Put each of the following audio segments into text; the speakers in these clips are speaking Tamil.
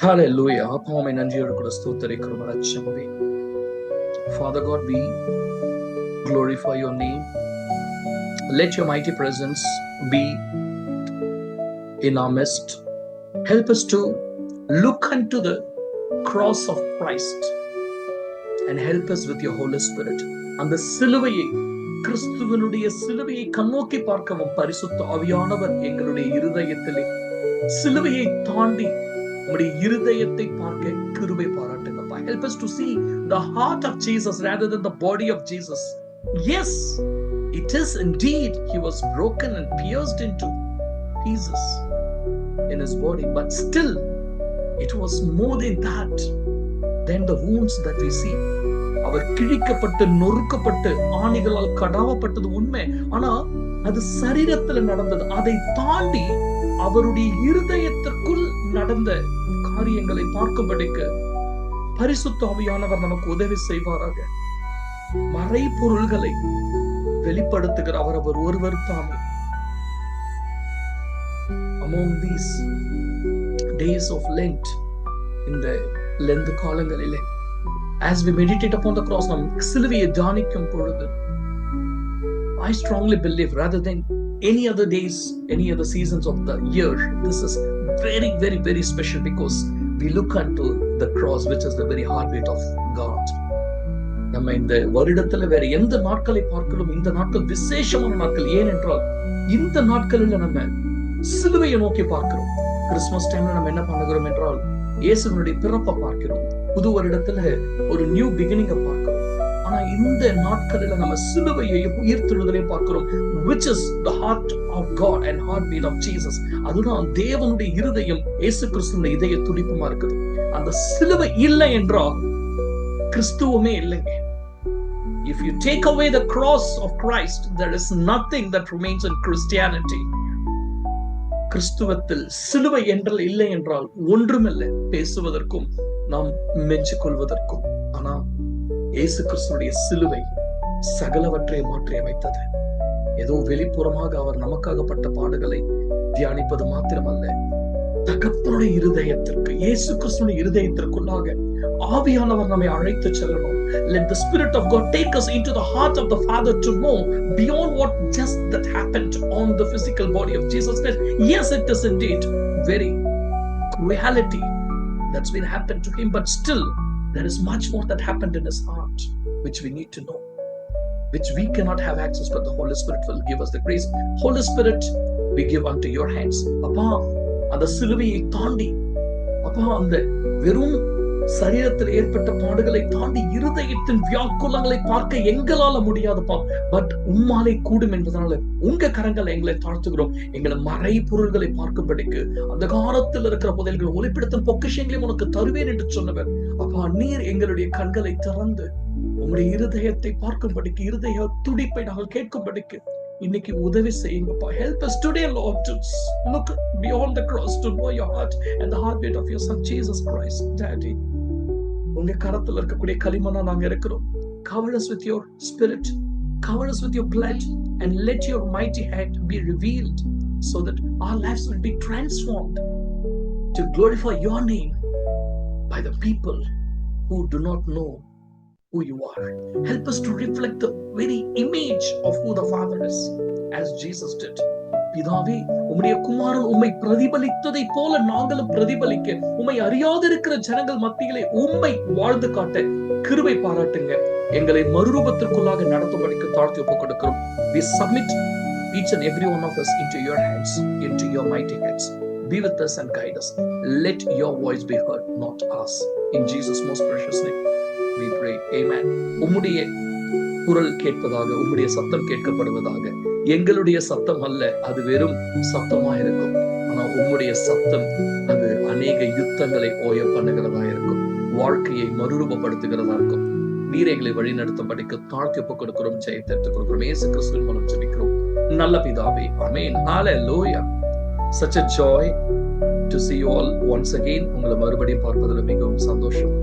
Hallelujah. அப்பாவை நன்றியோடு கூட ஸ்தோத்திரிக்கிறோம் ரட்சகரே. Father God, we glorify your name. Let your mighty presence be in our midst. Help us to look unto the cross of Christ and help us with your Holy Spirit. அந்த சிலுவையை, கிறிஸ்துவனுடைய சிலுவையை கண்ணோக்கி பார்க்கவும் பரிசுத்த ஆவியானவர் எங்களுடைய இருதயத்திலே சிலுவையை தாண்டி உம்முடைய இருதயத்தை பார்க்க கிருபை பாராட்டுங்கப்பா. Help us to see the heart of Jesus rather than the body of Jesus. Yes, it is indeed he was broken and pierced into pieces in his body, but still it was more than that, than the wounds that we see. அவர் கிழிக்கப்பட்டு நொறுக்கப்பட்டு ஆணிகளால் கடாவப்பட்டது உண்மை, ஆனா அது சரீரத்துல நடந்தது. அதை தாண்டி அவருடைய இருதயத்திற்குள் நடந்த காரியங்களை பார்க்கும்படிக்கு பரிசுத்த ஆவியானவர் நமக்கு உதவி செய்வாராக. மறைபொருள்களை வெளிப்படுத்துகிற அவர் ஒருவர் தாமே. Among these days of Lent, இந்த லெந்து காலங்களிலே, as we meditate upon the cross, நாம் சிலுவையை தியானிக்கும் பொழுது, I strongly believe rather than any other days, any other seasons of the year, this is very, very, very special because we look unto the cross, which is the very heartbeat of God. நம்ம இந்த வருடத்துல வேற எந்த நாட்களை பார்க்கலும் இந்த நாட்கள் விசேஷமான நாட்கள். ஏனென்றால் இந்த நாட்களில் நம்ம சிலுவையை நோக்கி பார்க்கிறோம். கிறிஸ்துமஸ் டைம்ல நம்ம என்ன பண்ணுகிறோம் என்றால் இயேசுவினுடைய பிறப்பை பார்க்கிறோம். புது வருடத்துல ஒரு நியூ பிகினிங்கை பார்க்கிறோம். ஆனா இந்த நாட்களில நம்ம சிலுவையையும் உயிர்த்தெழுதலையும் பார்க்கிறோம், which is the heart of God and heartbeat of Jesus. அதுதான் தேவனுடைய இருதயம், இயேசு கிறிஸ்துவின் இதய துடிப்புமா இருக்குது. அந்த சிலுவை இல்லை என்றால் கிறிஸ்துவமே இல்லைங்க. If you take away the cross of Christ, there is nothing that remains in Christianity. கிறிஸ்துவத்தில் சிலுவை என்றால் இல்லை என்றால் ஒன்றுமில்லை, பேசுவதற்கும் நாம் மெஞ்சிக் கொள்வதற்கும். ஆனா இயேசு கிறிஸ்துடைய சிலுவை சகலவற்றை மாற்றி அமைத்தது. ஏதோ வெளிப்புறமாக அவர் நமக்காகப்பட்ட பாடுகளை தியானிப்பது மாத்திரமல்ல, தகப்பனுடைய இருதயத்திற்கு, இயேசு கிறிஸ்துடைய இருதயத்திற்குள்ளாக ஆவியானவர் நம்மை அழைத்து செல்லணும். Let the Spirit of God take us into the heart of the Father to know beyond what just that happened on the physical body of Jesus Christ. Yes, it is indeed very reality that's been happened to him, but still there is much more that happened in his heart which we need to know, which we cannot have access, but the Holy Spirit will give us the grace. Holy Spirit, we give unto your hands. அப்பா, அந்த சிலுவையை தாண்டி, அப்பா, அந்த வெறும் சரீரத்தில் ஏற்பட்ட பாடுகளை தாண்டி இருதயத்தின் வியாக்குலங்களை பார்க்க எங்களால முடியாதுப்பா, பட் உம்மாலே கூடும் என்பதனால உங்க கரங்களை எங்களை தாழ்த்துகிறோம். எங்களை மறை பொருள்களை பார்க்கும்படிக்கு அந்த காலத்தில் இருக்கிற புதையல்கள் ஒளிப்பிடத்தின் பொக்கிஷங்களையும் உனக்கு தருவேன் என்று சொன்னவர். அப்பா, நீர் எங்களுடைய கண்களை திறந்து உங்களுடைய இருதயத்தை பார்க்கும்படிக்கு, இருதய துடிப்பை நாங்கள் கேட்கும்படிக்கு இன்னைக்கு உதவி செய்யுங்கப்பா. Help us today, Lord, to look beyond the cross, to know your heart and the heartbeat of your son Jesus Christ. Daddy, உங்க கரத்துல இருக்கக்கூடிய களிமண்ணா நாங்க இருக்கிறோம். Cover us with your spirit, cover us with your blood, and let your mighty hand be revealed so that our lives will be transformed to glorify your name by the people who do not know who you are. Help us to reflect the very image of who the Father is, as Jesus did. பிதாவே, உம்முடைய குமாரன் உம்மை பிரதிபலித்ததை போல நாங்களும் பிரதிபலிக்க, உம்மை அறியாதிருக்கிற ஜனங்கள் மத்தியிலே உம்மை வாழ்ந்து காட்ட கிருபை பாராட்டுங்க. எங்களை மறுரூபத்திற்குள்ளாக நடத்தும்படிக்கு தாழ்த்தி ஒப்புக் கொடுக்கிறோம். We submit each and every one of us into your hands, into your mighty hands. Be with us and guide us. Let your voice be heard, not us. In Jesus' most precious name we pray. Amen. உம்முடைய குரல் கேட்பதாக, உம்முடைய சத்தம் கேட்கப்படுவதாக. எங்களுடைய சத்தம் அல்ல, அது வெறும் சத்தமா இருக்கும். ஆனா உம்முடைய சத்தம் அது அநேக யுத்தங்களை ஓய பண்ணுகிறதா இருக்கும், வாழ்க்கையை மறுரூபப்படுத்துகிறதா இருக்கும். நீர் எங்களை வழி நடத்தும்படிக்கு தாழ்த்தி ஒப்புக் கொடுக்கிறோம், ஜெயத்தை எடுத்துக் கொடுக்கிறோம். இயேசு கிறிஸ்துவின் மூலம் ஜெபிக்கிறோம் நல்ல பிதாவே, ஆமென். ஹalleluya. Such a joy to see you all once again. உங்களை மறுபடியும் பார்ப்பதில் மிகவும் சந்தோஷம்.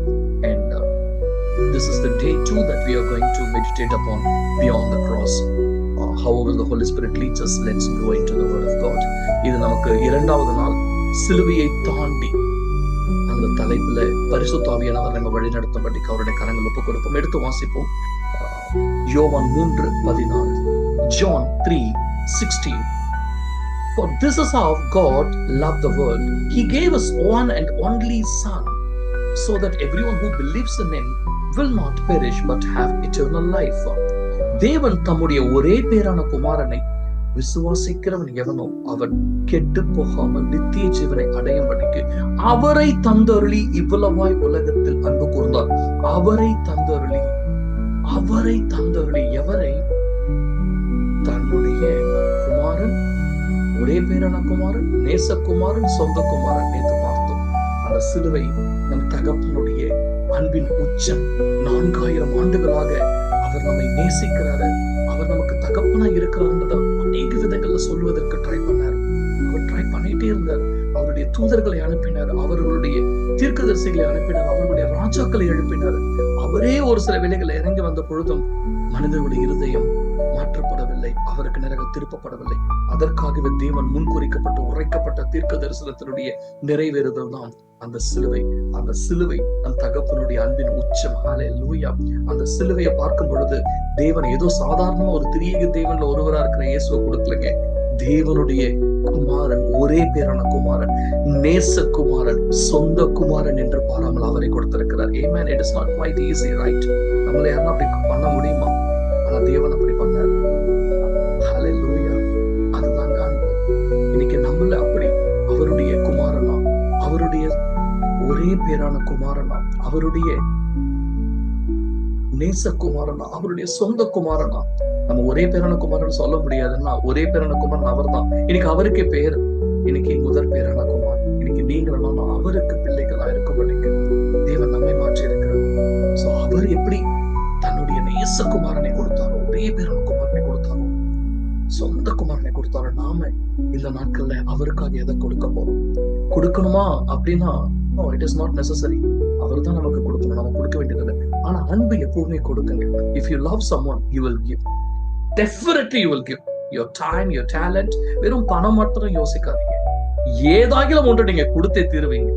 And this is the day 2 that we are going to meditate upon beyond the cross. However the Holy Spirit leads us, let's go into the Word of God. இது நமக்கு இரண்டாவது நாள், சிலுவையை தாண்டி அந்த அந்த தலைப்புல பரிசுத்த ஆவியானவர் நம்ம வழி நடத்தும்படிக்கு அவருடைய கரங்கள் ஒப்புக் கொடுப்போம். எடுத்து வாசிப்போம். யோவான் 3:16. John 3:16. For this is how God loved the world. He gave us one and only Son, so that everyone who believes in him will not perish but have eternal life. தேவன் தம்முடைய ஒரே பேரான குமாரனை விசுவாசிக்கிறவன் எவனோ அவன் கெட்டு போகாமல் நித்திய ஜீவனை அடையும்படிக்கு அவரை தந்தருளி இவ்வளவாய் உலகத்தில் அன்பு கூர்ந்தார். அவரை தந்தருளி எவரை? தன்னுடைய குமாரன், ஒரே பேரான குமாரன், நேசகுமாரன், சொந்த குமாரன். நேற்று பார்த்தோம் அந்த சிலுவை நம் தகப்பனுடைய அன்பின் உச்சம். 4000 ஆண்டுகளாக அவர் நம்மை நேசிக்கிறாரு, அவர் நமக்கு தகப்பனா இருக்கிறார்ன்றத அநேக விதங்கள்ல சொல்வதற்கு ட்ரை பண்ணார். அவர் ட்ரை பண்ணிட்டே இருந்தார். அவருடைய தூதர்களை அனுப்பினார், அவர்களுடைய தீர்க்கதரிசிகளை அனுப்பினார், அவர்களுடைய ராஜாக்களை எழுப்பினார். அவரே ஒரு சில வேளைகளை இறங்கி வந்த பொழுதும் மனிதனுடைய இருதயம் மாற்றப்படவில்லை, அவருக்கு நேராக திருப்பப்படவில்லை. அதற்காகவே தேவன் முன்குறிக்கப்பட்டு உரைக்கப்பட்ட தீர்க்க தரிசனத்தினுடைய நிறைவேறுதல் தான் அந்த சிலுவை. அந்த சிலுவை நம் தகப்பனுடைய அன்பின் உச்சம். ஹல்லேலூயா. அந்த சிலுவையை பார்க்கும் பொழுது தேவன் ஏதோ சாதாரணமா ஒரு திரியேக தேவன்ல ஒருவரா இருக்கிற இயேசுவை கொடுக்கலங்க. தேவனுடைய குமாரன், ஒரே பேரான குமாரன், நேசகுமாரன், சொந்த குமாரன் என்று பாராமல் அவரை கொடுத்திருக்கிறார். Amen. It is not quite easy, right? நம்மள யாரும் அப்படி பண்ண முடியுமா? ஆனா தேவன் அப்படி பண்ணார். ஹல்லேலூயா. அதுதான் அன்பு. இன்னைக்கு நம்மள அப்படி அவருடைய குமாரனா, அவருடைய ஒரே பேரான குமாரனா, அவருடைய நேசகுமாரனா, அவருடைய சொந்த குமாரனா. நம்ம ஒரே பேரான குமாரன் சொல்ல முடியாதுன்னா ஒரே பேரான குமாரன் அவர் தான். இன்னைக்கு அவருக்கே பேர், இன்னைக்கு முதல் பேரான குமார். இன்னைக்கு நீங்களும் அவருக்கு பிள்ளைகளா இருக்கும்படிக்கு தேவன் நம்மை மாற்றி இருக்கிறார். சோ அவர் எப்படி தன்னுடைய நேசகுமாரனை கொடுத்தாரோ, ஒரே பேரான குமாரனை கொடுத்தாரோ, சொந்த குமாரனை கொடுத்தாரோ, நாம இந்த நாட்கள்ல அவருக்காக எதை கொடுக்க போறோம்? கொடுக்கணுமா அப்படின்னா இட் இஸ் நாட் நெசசரி. அவர் தான் நமக்கு கொடுக்கணும், நம்ம கொடுக்க வேண்டியதில்லை. ஆனா அன்பு எப்பவுமே கொடுக்குங்க. If you love someone, you will give. Definitely you will give your time, your talent. வெறும் பணம் மட்டும் யோசிக்காதீங்க, ஏதாகிலும் ஒன்று நீங்க கொடுத்தே தீருவீங்க.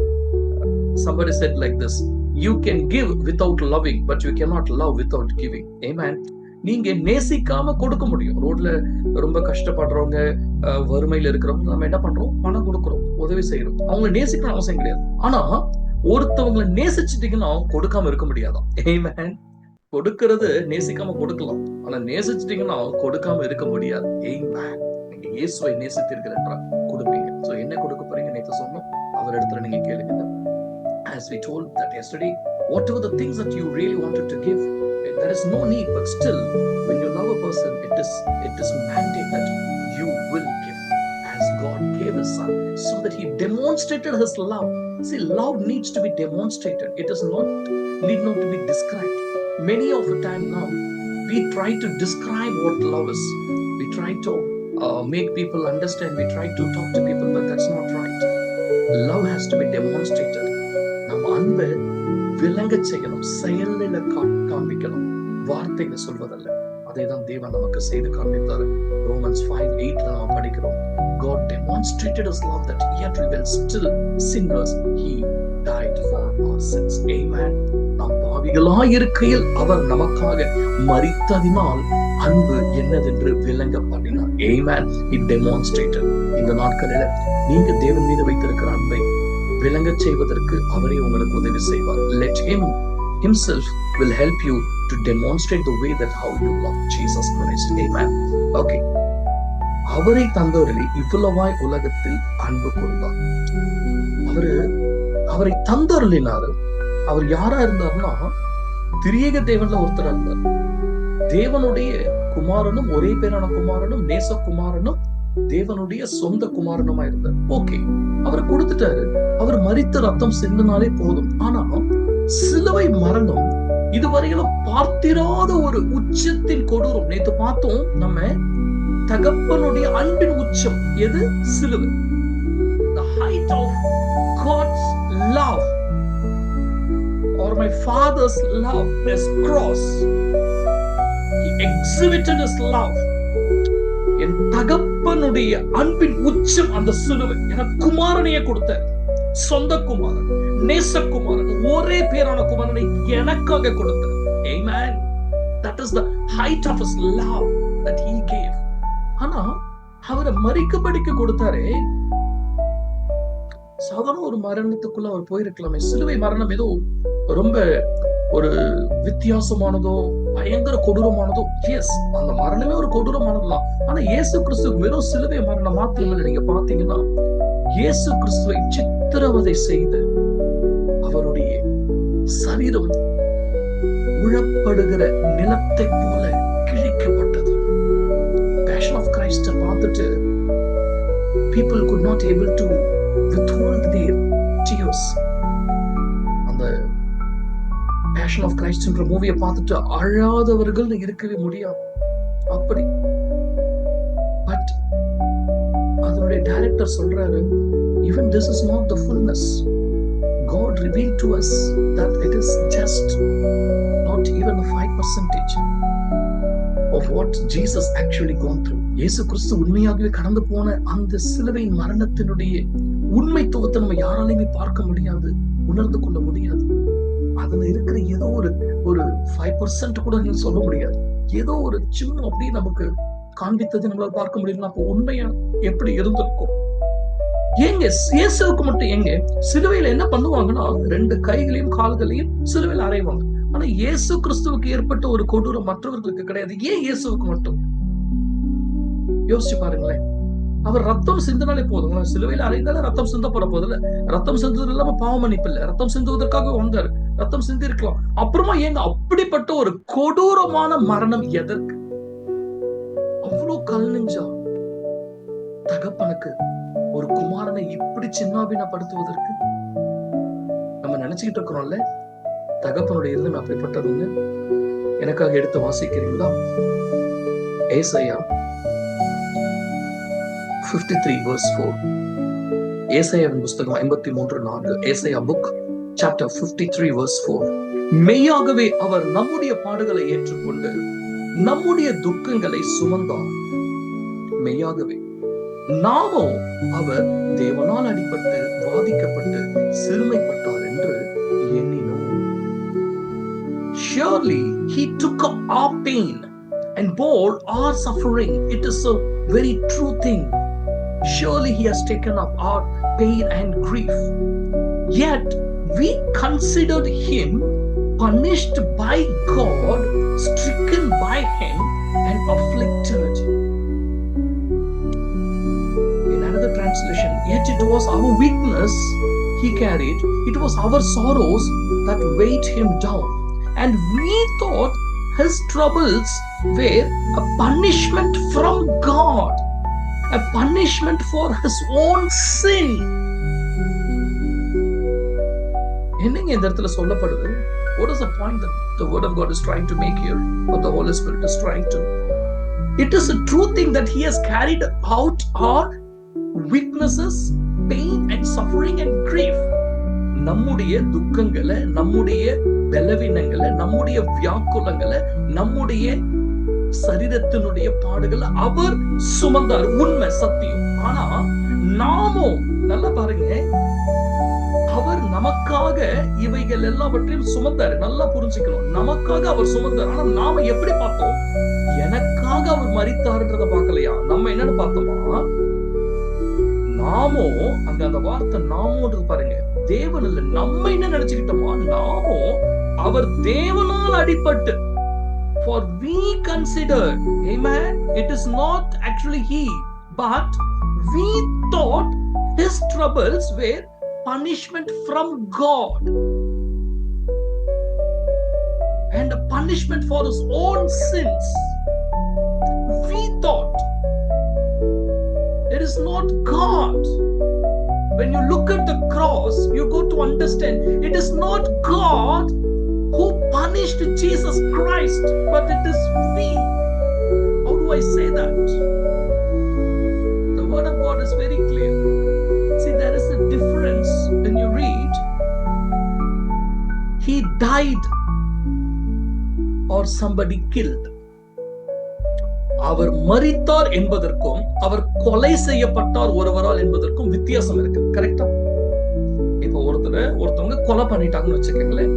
Somebody said like this, you can give without loving, but you cannot love without giving. Amen. நீங்க நேசிக்காம கொடுக்க முடியும். ரோட்ல ரொம்ப கஷ்டப்படுறவங்க, வறுமையில இருக்கிறவங்க நம்ம என்ன பண்றோம்? பணம் கொடுக்கிறோம், உதவி செய்யறோம். அவங்க நேசிக்கணும் அவசியம் கிடையாது. ஆனா ஒருத்தவங்களை நேசிச்சுட்டீங்கன்னா கொடுக்காம இருக்க முடியாதான். Amen. கொடுக்கிறது நேசிக்காம கொடுக்கலாம், ஆனா நேசிச்சிட்டீங்கன்னா கொடுக்காம இருக்க முடியாது. Amen. நீங்க இயேசுவை நேசித்தீர்கள் என்றால் கொடுப்பீங்க. சோ என்ன கொடுக்க போறீங்க? நேத்து சொன்னோம், அவர் இடத்துல நீங்க கேளுங்க. As we told that yesterday, whatever the things that you really wanted to give, there is no need, but still when you love a person, it is mandate that you will give as God gave his son, so that he demonstrated his love. See, love needs to be demonstrated. It is need not to be described. Many of the time now we try to describe what love is. We try to make people understand. We try to talk to people, but that's not right. Love has to be demonstrated. நம்ம அன்பை விளங்க செய்யணும், செயலில் காண்பிக்கணும், வார்த்தைகளை சொல்வதல்ல. அதை தான் தேவன் நமக்கு செய்து காண்பித்தார். Romans 5:8 நாம் படிக்கிறோம். God demonstrated his love that yet we were still sinners, he died for our sins. Amen. நாம் பாவிகளாய் இருக்கையில் அவர் நமக்காக மரித்ததினால் அன்பு என்னதென்று விளங்க பண்ணினார். Amen. He demonstrated. இந்த நாட்களில் நீங்க தேவன் மீது வைத்திருக்கிற அன்பை விளங்க செய்வதற்கு அவரே உங்களுக்கு உதவி செய்வார். Let him himself will help you to demonstrate the way that how you love Jesus Christ. Amen. Okay. அவரை தந்தவர்களே இவ்வளவாய் உலகத்தில் அன்பு கொண்டார். அவரை தந்தருளினாரு. அவர் யாரா இருந்தார்னா திரியேக தேவன்ல ஒருத்தர் இருந்தார். தேவனுடைய குமாரனும், ஒரே பேரான குமாரனும், நேசகுமாரனும், தேவனுடைய சொந்த குமாரனுமா இருந்தார். ஓகே, அவரை கொடுத்துட்டாரு. அவர் மரித்த ரத்தம் சிந்தினாலே போதும். ஆனா சிலுவை மரணம் இதுவரையிலும் பார்த்திராத ஒரு உச்சத்தின் கொடூரம். நேத்து பார்த்தோம் நம்ம தகப்பனுடைய அன்பின் உச்சம் எது? சிலுவை. The height of God's love or my father's love is cross. He exhibited his love. என் தகப்பனுடைய அன்பின் உச்சம் அந்த சிலுவை. எனக்கு குமாரனையே கொடுத்த சொந்த குமாரன், நேசகுமாரன், ஒரே பேரான குமாரனை எனக்காக கொடுத்தார். Amen. That is the height of his love that he gave. ஆனா அவரை மறிக்கப்படிக்க கொடுத்தாரே, சாதாரண ஒரு மரணத்துக்குள்ள அவர் போயிருக்கலாமே. சிலுவை மரணம் ஏதோ ரொம்ப ஒரு வித்தியாசமானதோ பயங்கர கொடூரமானதோ, எஸ், அந்த மரணமே ஒரு கொடூரமானதுதான். ஆனா இயேசு கிறிஸ்து வெறும் சிலுவை மரணம் மாத்திரமில்லை. நீங்க பாத்தீங்கன்னா இயேசு கிறிஸ்துவை சித்திரவதை செய்து அவருடைய சரீரம் உழப்படுகிற நிலத்தை போல கிழிக்கப்பட்டது. Passion of Christ பார்த்துட்டு people could not able to withhold their tears. அந்த Passion of Christ என்ற மூவியை பார்த்துட்டு அழாதவர்கள் இருக்கவே முடியாது. அப்படி பட் அதனுடைய டைரக்டர் சொல்றாரு, even this is not the fullness. God revealed to us that it is just not even a 5% of what Jesus actually gone through. இயேசு கிறிஸ்து உண்மையாகவே கடந்து போன அந்த சிலுவை மரணத்தினுடைய உண்மைத்துவத்தை நம்ம யாராலையுமே பார்க்க முடியாது, உணர்ந்து கொள்ள முடியாது. அதுல இருக்கிற ஏதோ ஒரு 5% கூட நீங்க சொல்ல முடியாது. ஏதோ ஒரு சின்ன அப்படியே நமக்கு காண்பித்தது நம்மளால பார்க்க முடியும். அப்போ உண்மையா எப்படி இருந்திருக்கும்? ஏங்க இயேசுவுக்கு மட்டும் எங்க சிலுவையில என்ன பண்ணுவாங்கன்னா 2 கைகளையும் கால்களையும் சிலுவையில் அறைவாங்க. ஆனா இயேசு கிறிஸ்துவுக்கு ஏற்பட்ட ஒரு கொடூரம் மற்றவர்களுக்கு கிடையாது. ஏன் இயேசுவுக்கு மட்டும்? யோசிச்சு பாருங்களேன். அவர் ரத்தம் சிந்தினாலே போதும். சிலுவையில் அறைந்தாலே ரத்தம் சிந்தப்பட போதில்ல. ரத்தம் சிந்துவது இல்லாம பாவ மன்னிப்பு இல்ல. ரத்தம் சிந்துவதற்காக வந்தாரு, ரத்தம் சிந்தி இருக்கலாம். அப்புறமா ஏங்க அப்படிப்பட்ட ஒரு கொடூரமான மரணம் எதற்கு? அவ்வளவு கல் நெஞ்சா தகப்பனுக்கு ஒரு குமாரனை இப்படி சின்னாபின்னப்படுத்துவதற்கு நம்ம நினைச்சுக்கிட்டு இருக்கிறோம்ல. தகப்பனுடைய இருதயம் அப்படிப்பட்டதுன்னு எனக்காக எடுத்து வாசிக்கிறீங்களா? ஏசாயா 53 verse 4. ஏசாயாவின் புத்தகம் 53:4. ஏசாயா புக் சாப்டர் 53 verse 4. மெய்யாகவே அவர் நம்முடைய பாடுகளை ஏற்றுக்கொண்டு நம்முடைய துக்கங்களை சுமந்தார். மெய்யாகவே நாமோ அவர் தேவனால் அடிபட்டு வாதிக்கப்பட்டு சிறுமைப்பட்டார் என்று எண்ணினோம். Surely he took up our pain and bore our suffering. It is a very true thing. Surely he has taken up our pain and grief. Yet we considered him punished by God, stricken by him and afflicted. In another translation, yet it was our weakness he carried, it was our sorrows that weighed him down, and we thought his troubles were a punishment from God, a punishment for his own sin. என்னங்க இந்த இடத்துல சொல்லப்படுது? What is the point that the word of God is trying to make here, or the Holy Spirit is trying to? It is a true thing that he has carried out our weaknesses, pain and suffering and grief. நம்முடைய துக்கங்களை, நம்முடைய பலவீனங்களை, நம்முடைய வியாக்குலங்களை, நம்முடைய சரீரத்தினுடைய பாடுகளை அவர் சுமந்தார். உண்மை, சத்தியம். ஆனா நாமோ நல்லா பாருங்க, அவர் நமக்காக இவைகள் எல்லாவற்றையும் சுமந்தாரு. நல்லா புரிஞ்சுக்கணும். நமக்காக அவர் சுமந்தார். ஆனா நாம எப்படி பார்த்தோம்? எனக்காக அவர் மரித்தாருன்றத பார்க்கலையா? நம்ம என்னன்னு பார்த்தோமா? நாமோ அந்த வார்த்தை நாமோன்றது பாருங்க, தேவன் இல்ல. நம்ம என்ன நினைச்சுக்கிட்டோமா? நாமோ அவர் தேவனால் அடிபட்டு. For we considered, amen, it is not actually he, but we thought his troubles were punishment from God and a punishment for his own sins. We thought it is not God. When you look at the cross, you go to understand it is not God who punished Jesus Christ, but it is we. How do I say that? The word of God is very clear. See, there is a difference when you read, he died or somebody killed. அவர் மரித்தார் என்பதற்கும் அவர் கொலை செய்யப்பட்டார் ஒருவரால் என்பதற்கும் வித்தியாசம் இருக்கு. கரெக்டா? இப்போ ஒருத்தவங்க கொலை பண்ணிட்டாங்கன்னு வச்சுக்கோங்களேன்.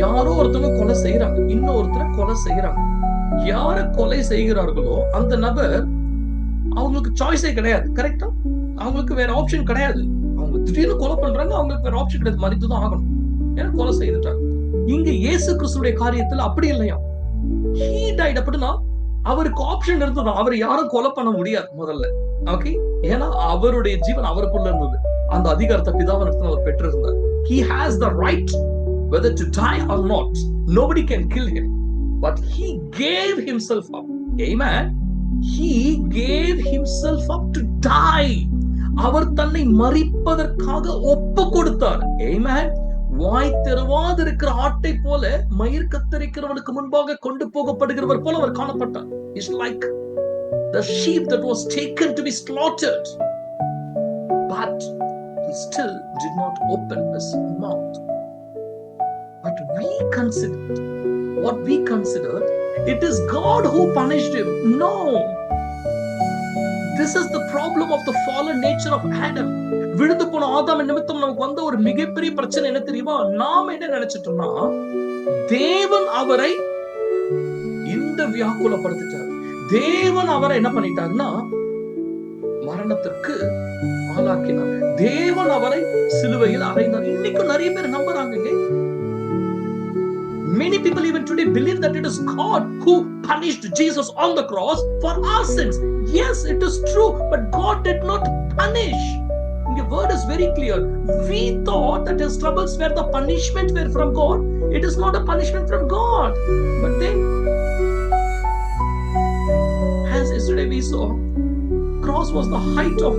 யாரோ ஒருத்தவங்க கொலை செய்யறாங்க, இன்னொருத்தரை கொலை செய்யறாங்க. யார கொலை செய்கிறார்களோ அந்த நபர், அவங்களுக்கு சாய்ஸே கிடையாது. கரெக்டா? அவங்களுக்கு வேற ஆப்ஷன் கிடையாது. அவங்க திடீர்னு கொலை பண்றாங்க, அவங்களுக்கு வேற ஆப்ஷன் கிடையாது, மறித்துதான் ஆகணும். ஏன்னா கொலை செய்துட்டாங்க. இங்க இயேசு கிறிஸ்துடைய காரியத்துல அப்படி இல்லையா? He died. அப்படின்னா அவருக்கு ஆப்ஷன் இருந்தது. அவர் யாரும் கொலை பண்ண முடியாது முதல்ல. ஓகே, ஏன்னா அவருடைய ஜீவன் அவருக்குள்ள இருந்தது. அந்த அதிகாரத்தை பிதாவினிடத்தில் அவர் பெற்றிருந்தார். He has the right whether to die or not. Nobody can kill him, but he gave himself up. Amen. He gave himself up to die. அவர் தன்னை மரிப்பதற்காக ஒப்பு கொடுத்தார். Amen. வாய் திறவாது இருக்கிற ஆட்டை போல மயிர் கத்தரிக்கிறவனுக்கு முன்பாக கொண்டு போகப்படுகிறவர் போல அவர் காணப்பட்டார். It's like the sheep that was taken to be slaughtered, but he still did not open his mouth. But what we considered, it is God who punished him. No, this is the problem of the fallen nature of Adam. விழுந்து போன ஆதாம் நிமித்தம் நமக்கு வந்த ஒரு மிகப்பெரிய பிரச்சனை என்ன தெரியுமா? நாம என்ன நினைச்சிட்டோம்னா, தேவன் அவரை இந்த வியாக்குலப்படுத்திட்டார். தேவன் அவரை என்ன பண்ணிட்டார்னா மரணத்திற்கு ஆளாக்கினார். தேவன் அவரை சிலுவையில் அறைந்தார். இன்னைக்கு நிறைய பேர் நம்புறாங்க. Many people even today believe that it is God who punished Jesus on the cross for our sins. Yes, it is true, but God did not punish. The word is very clear. We thought that his troubles were the punishment were from God. It is not a punishment from God. But then, as yesterday we saw, cross was the height of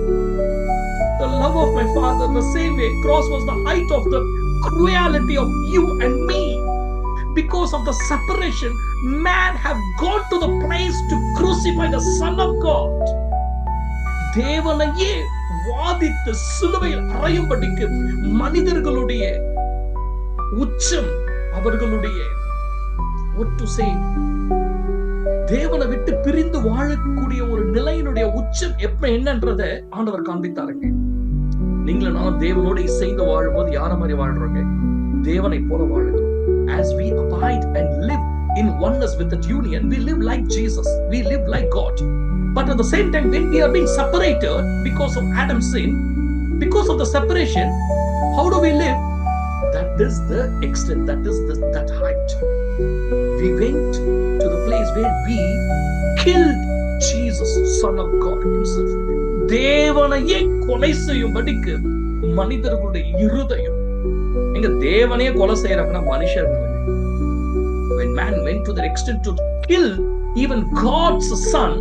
the love of my Father. The same way, cross was the height of the cruelty of you and me. Because of the separation, man have gone to the place to crucify the Son of God. தேவனையே வாதித்து சிலுவையில் அறையும்படிக்கு மனிதர்களுடைய உச்சம், அவர்களுடைய what to say, தேவனை விட்டு பிரிந்து வாழக்கூடிய ஒரு நிலையினுடைய உச்சம் எப்ப என்னன்றத ஆண்டவர் காண்பித்தாருங்க. நீங்களும் நானும் தேவனோடு இசைந்து வாழும்போது யார மாதிரி வாழ்றோங்க? தேவனை போல வாழுகிறோம். As we abide and live in oneness with that union, we live like Jesus. We live like God. But at the same time, when we are being separated because of Adam's sin, because of the separation, how do we live? That is the extent, that height. We went to the place where we killed Jesus, Son of God himself. தேவனையே கொலை செய்யும்படிக்கு மனிதர்களுடைய இருதயம், எங்க தேவனையே கொலை செய்யறாங்கன்னா மனுஷர்கள். When man went to the extent to kill even God's son,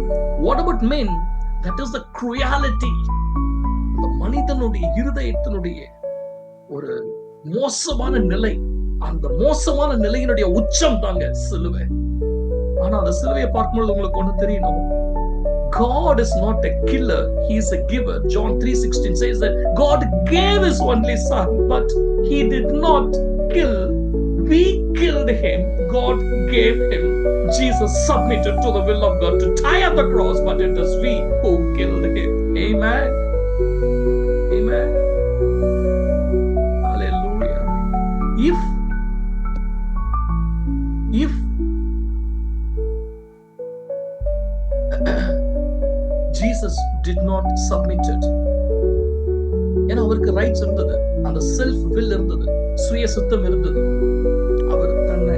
what about men? That is the cruelty. அந்த மனிதனுடைய இருதயத்தினுடைய ஒரு மோசமான நிலை, அந்த மோசமான நிலையினுடைய உச்சம் தாங்க சிலுவை. ஆனா அந்த சிலுவையை பார்க்கும்போது உங்களுக்கு ஒண்ணு தெரியணும், God is not a killer, he is a giver. John 3:16 says that God gave his only son, but he did not kill. We killed him, God gave him. Jesus submitted to the will of God to die on the cross, but it is we who killed him. Amen. Amen. Hallelujah. If Jesus did not submit it, ஏன்னா அவருக்கு ரைட்ஸ் இருந்தது, அந்த செல்ஃப் வில் இருந்தது, சுய சித்தம் இருந்தது. அவர் தன்னை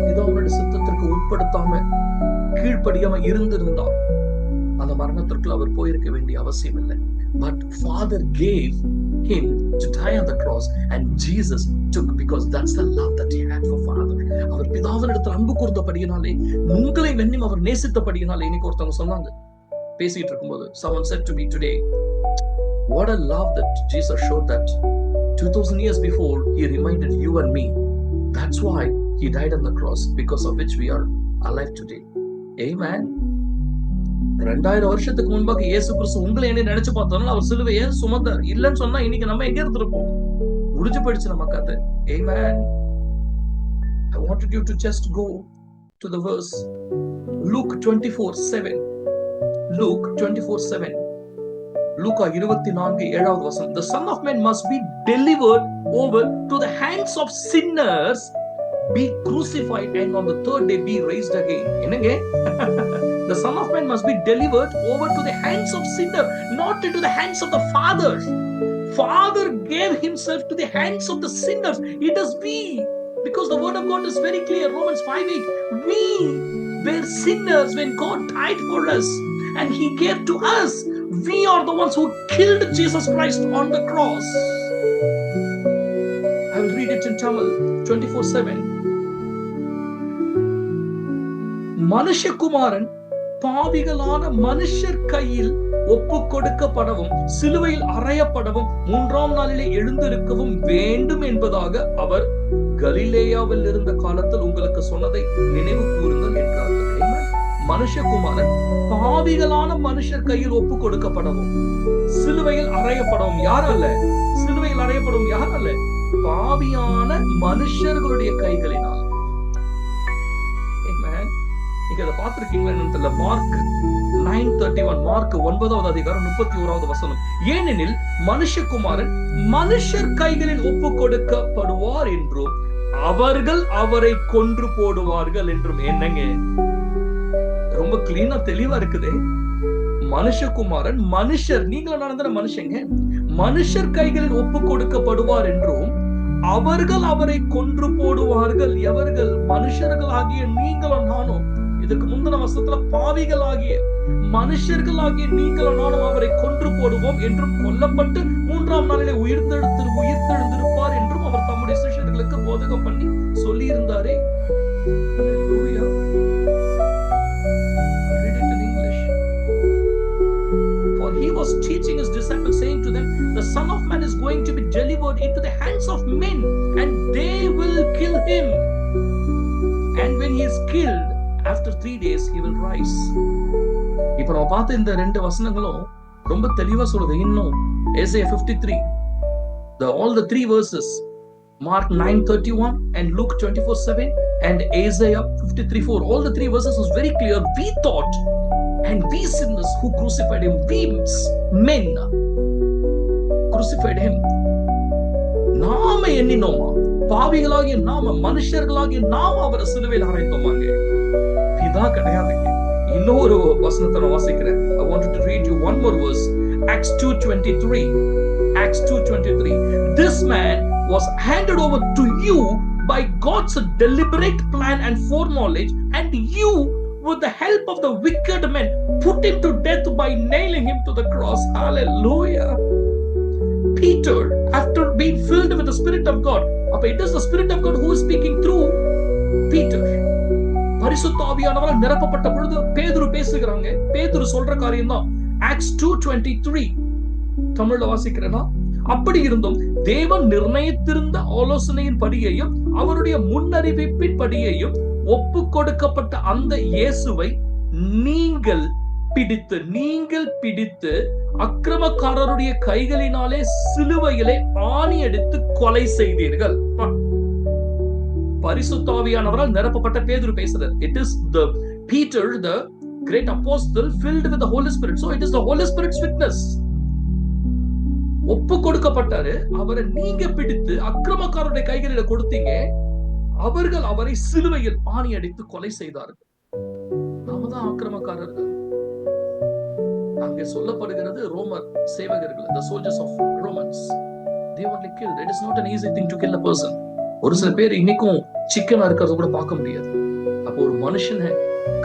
இதோ அவருடைய சித்தத்திற்கு உட்படுத்தாம கீழ்ப்படியாம இருந்திருந்தால் அந்த மரணத்திற்கு அவர் போயிருக்க வேண்டிய அவசியம் இல்லை. But Father gave him to die on the cross and Jesus took, because that's the love that he had for Father. அவர் பிதாவினிடத்தில் அன்பு கூர்ந்தபடியினாலே, உங்களை வெண்ணும் அவர் நேசித்தபடியினாலே. இன்னைக்கு ஒருத்தவங்க சொன்னாங்க பேசிட்டு இருக்கும்போது, someone said to me today, what a love that Jesus showed, that 2000 years before he reminded you and me. That's why he died on the cross, because of which we are alive today. Amen. 2000 வருஷத்துக்கு முன்பாக இயேசு கிறிஸ்து உங்களை என்ன நினைச்சு பார்த்தோம்னா அவர் சிலுவையை சுமந்தார். இல்லைன்னு சொன்னா இன்னைக்கு நம்ம எங்க இருந்திருப்போம்? முடிஞ்சு போயிடுச்சு நம்ம கதை. Amen. I wanted you to just go to the verse Luke 24:7. Luke 24:7. Luca 24:7 the son of man must be delivered over to the hands of sinners, be crucified, and on the third day be raised again. என்னங்க? The son of man must be delivered over to the hands of sinners, not into the hands of the father. Father gave himself to the hands of the sinners. It is we, because the word of God is very clear. Romans 5:8. We were sinners when God died for us, and he gave to us. We are the ones who killed Jesus Christ on the cross. I will read it in Tamil 24/7. மனுஷகுமாரன் பாவிகளான மனுஷர் கையில் ஒப்பு கொடுக்கப்படவும் சிலுவையில் அறையப்படவும் 3ஆம் நாளிலே எழுந்திருக்கவும் வேண்டும் என்பதாக அவர் கலிலேயாவில் இருந்த காலத்தில் உங்களுக்கு சொன்னதை நினைவு கூறுங்கள் என்றார்கள். மனுஷகுமாரன் பாவிகளான மனுஷர் கையில் ஒப்பு கொடுக்கப்படவும் சிலுவையில் அறையப்படவும், யாரல்ல? சிலுவையில் அறையப்படவும் யாரல்ல? பாவியான மனுஷர்களுடைய கைகளினால். நீங்க அதை பார்த்திருக்கீங்களா தெரியல. மார்க் 9:31, மார்க் 9வது அதிகாரம் 31வது வசனம். ஏனெனில் மனுஷகுமாரன் மனுஷர் கைகளில் ஒப்பு கொடுக்கப்படுவார் என்றும் அவர்கள் அவரை கொன்று போடுவார்கள் என்றும். என்னங்க, ரொம்ப கிளீனா தெளிவா இருக்குது. மனுஷகுமாரன் மனுஷர், நீங்களும் நடந்த மனுஷங்க, மனுஷர் கைகளில் ஒப்பு கொடுக்கப்படுவார் என்றும் அவர்கள் அவரை கொன்று போடுவார்கள். எவர்கள்? மனுஷர்கள் ஆகிய நீங்களும் நானும். இதற்கு முந்தின வசனத்துல பாவிகள் ஆகிய மனுஷர்கள் ஆகிய நீங்களும் நானும் அவரை கொன்று போடுவோம் என்றும் கொல்லப்பட்டு 3ஆம் நாளிலே உயிர்த்தெழுந்திருப்பார் என்றும் அவர் தம்முடைய சிஷ்யர்களுக்கு போதகம் பண்ணி சொல்லி இருந்தாரே. He was teaching his disciples, saying to them, the Son of Man is going to be delivered into the hands of men, and they will kill him. And when he is killed, after 3 days he will rise. இப்ப நம்ம பார்த்த இந்த 2 வசனங்களும் ரொம்ப தெளிவா சொல்லுது. இன்னும் Isaiah 53, all the 3 verses, Mark 9:31 and Luke 24:7 and Isaiah 53:4, all the 3 verses was very clear. We thought, and we sinners who crucified him, we men crucified him. நாம எண்ணினோமா? பாவிகளாகிய நாம, மனுஷர்களாகிய நாம அவரை சிலுவையில் அறைந்தோமாங்க. இதா கிடையாதுங்க. இன்னொரு வசனத்தை நான் வாசிக்கிறேன். I wanted to read you one more verse. Acts 2:23. Acts 2:23. This man was handed over to you by God's deliberate plan and foreknowledge, and you, with the help of the wicked men, put him to death by nailing him to the cross. Hallelujah. Peter, after being filled with the Spirit of God, it is the Spirit of God who is speaking through Peter. பரிசுத்த ஆவியானவரால் நிரப்பப்பட்ட பொழுது பேதுரு பேசுகிறாங்க. பேதுரு சொல்ற காரியம் தான் Acts 2:23. தமிழ்ல வாசிக்கிறேன்னா, அப்படி இருந்தும் தேவன் நிர்ணயித்திருந்த ஆலோசனையின் படியையும் அவருடைய முன்னறிவிப்பின் படியையும் ஒப்பு கொடுக்கப்பட்ட அந்த இயேசுவை நீங்கள் பிடித்து அக்கிரமக்காரருடைய கைகளினாலே சிலுவையிலே ஆணி அடித்து கொலை செய்தீர்கள். பரிசுத்த ஆவியானவரால் நிரப்பப்பட்ட பேதுரு பேசுறார். It is the Peter, the great apostle, filled with the Holy Spirit. So it is the Holy Spirit's witness. ஒப்பு கொடுக்கப்பட்டாரு. அவரை நீங்க பிடித்து அக்கிரமக்காரருடைய கைகளில கொடுத்தீங்க. அவர்கள் அவரை சிலுவையில் ஆணி அடித்து கொலை செய்தார்கள். நாம தான் அக்கிரமக்காரர்கள். அங்கே சொல்லப்படுகிறது ரோமர் சேவகர்கள், the soldiers of Romans, they only killed. It is not an easy thing to kill a person. ஒரு சில பேர் இன்னைக்கும் சிக்கனா இருக்கிறத கூட பார்க்க முடியாது. அப்போ ஒரு மனுஷனை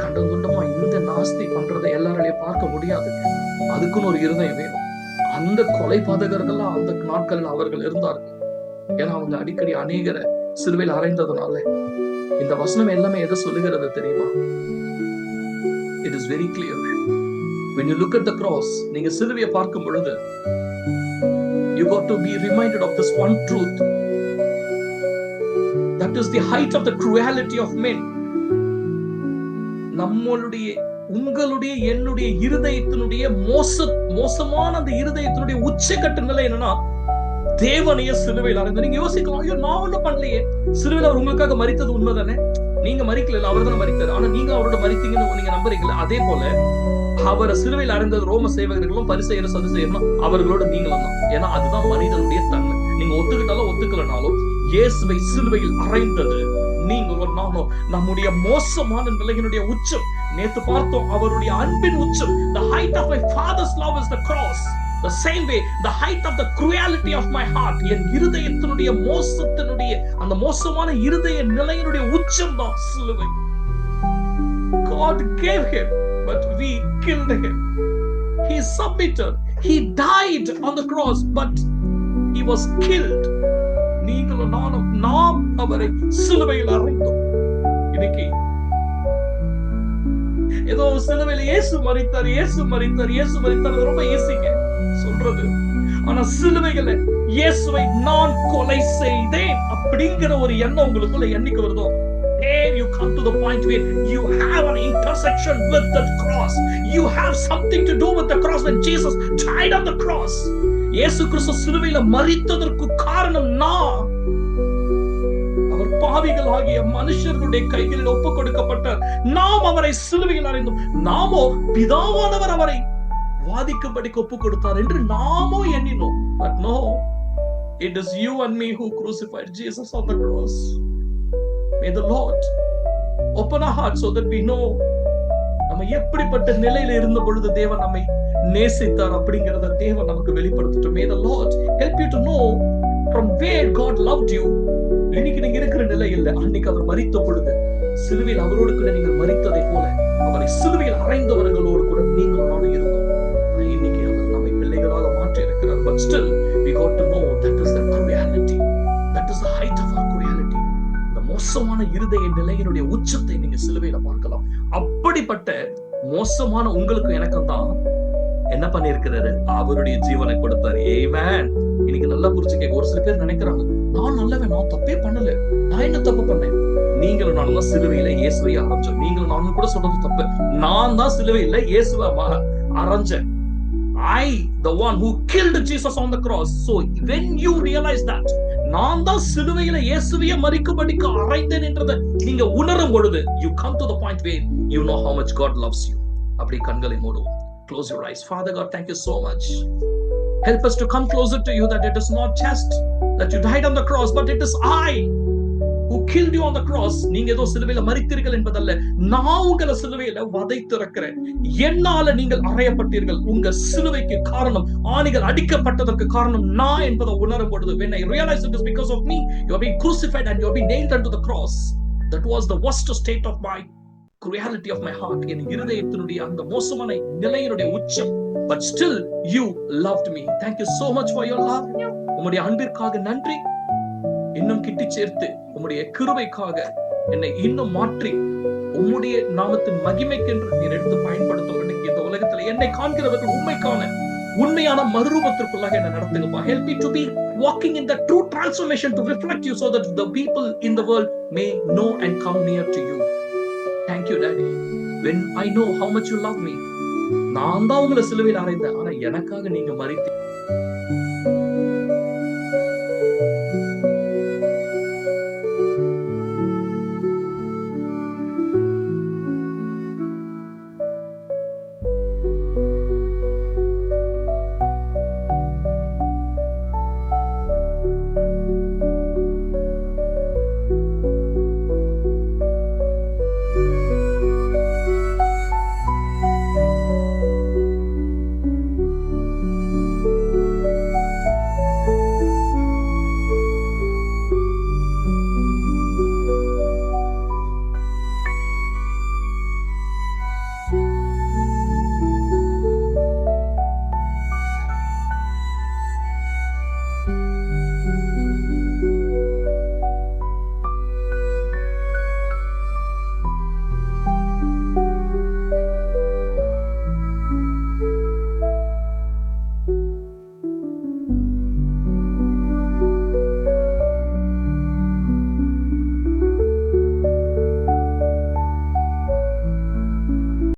கண்டந்துண்டமா இந்த நாஸ்தி பண்றதை எல்லாராலையும் பார்க்க முடியாது. அதுக்குன்னு ஒரு இருதயம் வேணும். அந்த கொலை பாதகர்கள் அந்த நாட்களில் அவர்கள் இருந்தார்கள். ஏன்னா அவங்க அடிக்கடி அநேகரை சிலுவையில் அறைந்ததுனால. இந்த வசனம் எல்லாமே எதை சொல்லுகிறது தெரியுமா? It is very clear. When you look at the cross, நீங்க சிலுவையை பார்க்கும் பொழுது, you got to be reminded of this one truth. That is the height of the cruelty of men. நம்மளுடைய, உங்களுடைய, என்னுடைய இருதயத்தினுடைய மோசமான அந்த இருதயத்தினுடைய உச்சக்கட்ட நிலை என்னன்னா, தேவனைய சிலுவையில் அறைந்து. நீங்க யோசிக்கலாம், ஐயோ நான் ஒண்ணும் பண்ணலையே, சிலுவையில் அவர் உங்களுக்காக மரித்தது உண்மைதானே, நீங்க மறிக்கல, அவர் தானே மறித்தாரு. ஆனா நீங்க அவரோட மறித்தீங்கன்னு நீங்க நம்புறீங்களா? அதே போல அவரை சிலுவையில் அறைந்தது ரோம சேவகர்களும் பரிசேயரும் சதுசேயரும் அவர்களோட நீங்களும் தான். ஏன்னா அதுதான் மனிதனுடைய தன்மை. நீங்க ஒத்துக்கிட்டாலும் ஒத்துக்கலனாலும் இயேசுவை சிலுவையில் அறைந்தது நீங்களும் நானும். நம்முடைய மோசமான நிலையினுடைய உச்சம் நேத்து பார்த்தோம், அவருடைய அன்பின் உச்சம். The height of my father's love is the cross. The same way, the height of the cruelty of my heart, என் இருதயத்தினுடைய மோசத்தினுடைய அந்த மோசமான இருதய நிலையினுடைய உச்சம் தான் சிலுவை. God gave him, but we killed him. He submitted. He died on the cross, but he was killed. நீங்களும் நானும் நாம் அவரை சிலுவையில் அறைந்தோம். இன்னைக்கு ஏதோ சிலுவையில் இயேசு மரித்தார், இயேசு மரித்தார், இயேசு மரித்தார் ரொம்ப ஈஸிங்க சொல்றது. ஆனா சிலுவையில இயேசுவை நான் கொலை செய்தேன் அப்படிங்கிற ஒரு எண்ணம் உங்களுக்குள்ள என்னைக்கு வருதோ, there you come to the point where you have an intersection with the cross. You have something to do with the cross. When Jesus died on the cross, இயேசு கிறிஸ்து சிலுவையில மரித்ததற்கு காரணம் நான். அவர் பாவிகள் ஆகிய மனுஷர்களுடைய கைகளில் ஒப்பு கொடுக்கப்பட்ட நாம் அவரை சிலுவையில் அறைந்தோம். நாமோ பிதாவானவர் அவரை வாதிக்கும்படிக்கு ஒப்பு கொடுத்தார் என்று நாமோ எண்ணினோம். But no, it is you and me who crucified Jesus on the cross. May the Lord open our hearts so that we know நம்ம எப்படிப்பட்ட நிலையில இருந்த பொழுது தேவன் நம்மை நேசித்தார் அப்படிங்கறத தேவன் நமக்கு வெளிப்படுத்தட்டும். May the Lord help you to know from where God loved you. இன்னைக்கு நீங்க இருக்கிற நிலை இல்ல, அன்னைக்கு அவர் மரித்த பொழுது சிலுவையில் அவரோடு கூட நீங்கள் மரித்ததை போல அவரை சிலுவையில் அறைந்தவர்களோடு கூட நீங்களும் நானும் இருந்தோம். இன்னைக்கு அவர் நம்மை பிள்ளைகளாக மாற்றி இருக்கிறார். But still we got to know that is the cruelty. That is the height of our cruelty. இந்த மோசமான இருதய நிலையினுடைய உச்சத்தை நீங்க சிலுவையில பார்க்கலாம். அப்படிப்பட்ட மோசமான உங்களுக்கு எனக்கும் தான் என்ன பண்ணிருக்கிறாரு, அவருடைய ஜீவனை கொடுத்தாரு. ஆமென். இன்னைக்கு நல்லா புரிஞ்சுக்க. ஒரு சில பேர் நினைக்கிறாங்க, நான் நல்லவன், நான் தப்பே பண்ணல, நான் என்ன தப்பு பண்ணேன்? நீங்களும் நானும் சிலுவையில இயேசுவை அறைஞ்சோம். நீங்களும் நானும் கூட சொல்றது தப்பு. நான் தான் சிலுவையில இயேசுவை அறைஞ்சேன். I, the one who killed Jesus on the cross. So when you realize that, நான் தான் சிலுவையில இயேசுவையே மரிக்கும்படிக்கு அறைந்தேன் என்றதை நீங்க உணரும் பொழுது, you come to the point where you know how much God loves you. அப்படி கண்களை மூடுவோம். Close your eyes. Father God, thank you so much. Help us to come closer to you, that it is not just that you died on the cross, but it is I who killed you on the cross. நீங்க ஏதோ சிலுவையில மரித்தீர்கள் என்பதல்ல, நான் உங்களை சிலுவையில வதைத்திருக்கிறேன். என்னால நீங்கள் அறையப்பட்டீர்கள். உங்க சிலுவைக்கு காரணம், ஆணிகள் அடிக்கப்பட்டதற்கு காரணம் நான் என்பதை உணரும் பொழுது, when I realize it is because of me, you are being crucified and you are being nailed unto the cross. That was the worst state of my cruelty of my heart. என் இருதயத்தினுடைய அந்த மோசமான நிலையினுடைய உச்சம். But still you loved me. Thank you so much for your love. உம்முடைய அன்பிற்காக நன்றி. இன்னும் கிட்டி சேர்த்து உம்முடைய கிருபைக்காக என்னை இன்னும் மாற்றி உம்முடைய நாமத்தின் மகிமைக்கென்று நீர் எடுத்து பயன்படுத்தும். இந்த உலகத்துல என்னை காண்கிறவர்கள் உண்மைக்கான உண்மையான மறுரூபத்திற்குள்ளாக என்ன நடத்துங்கப்பா. Help me to be walking in the true transformation to reflect you, so that the people in the world may know and come near to you. Thank you, Daddy. When I know how much you love me, நான் தான் உங்களை சிலுவையில் அறைந்தேன், ஆனா எனக்காக நீங்க மரித்தீங்க.